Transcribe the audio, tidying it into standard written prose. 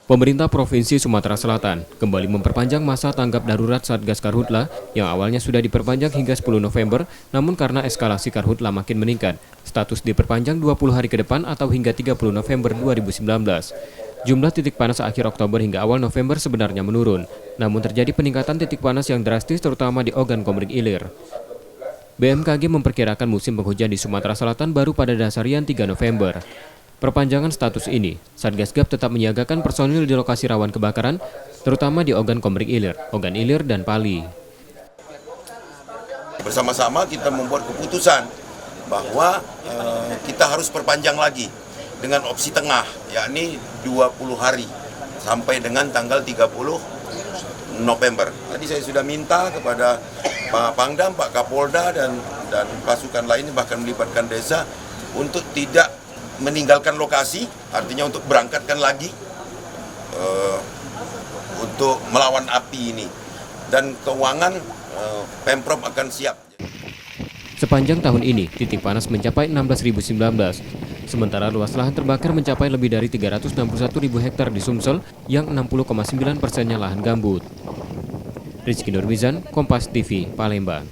Pemerintah Provinsi Sumatera Selatan kembali memperpanjang masa tanggap darurat Satgas Karhutla yang awalnya sudah diperpanjang hingga 10 November, namun karena eskalasi Karhutla makin meningkat, status diperpanjang 20 hari ke depan atau hingga 30 November 2019. Jumlah titik panas akhir Oktober hingga awal November sebenarnya menurun, namun terjadi peningkatan titik panas yang drastis terutama di Ogan Komering Ilir. BMKG memperkirakan musim penghujan di Sumatera Selatan baru pada dasarian 3 November. Perpanjangan status ini, Satgas GAP tetap menyiagakan personil di lokasi rawan kebakaran, terutama di Ogan Komering Ilir, Ogan Ilir, dan Pali. Bersama-sama kita membuat keputusan bahwa kita harus perpanjang lagi dengan opsi tengah, yakni 20 hari sampai dengan tanggal 30 November. Tadi saya sudah minta kepada Pak Pangdam, Pak Kapolda, dan pasukan lainnya bahkan melibatkan desa untuk tidak meninggalkan lokasi, artinya untuk berangkatkan lagi untuk melawan api ini. Dan keuangan Pemprov akan siap. Sepanjang tahun ini, titik panas mencapai 16.019. Sementara luas lahan terbakar mencapai lebih dari 361.000 hektar di Sumsel yang 60,9%-nya lahan gambut. Rizky Nurmizan, Kompas TV, Palembang.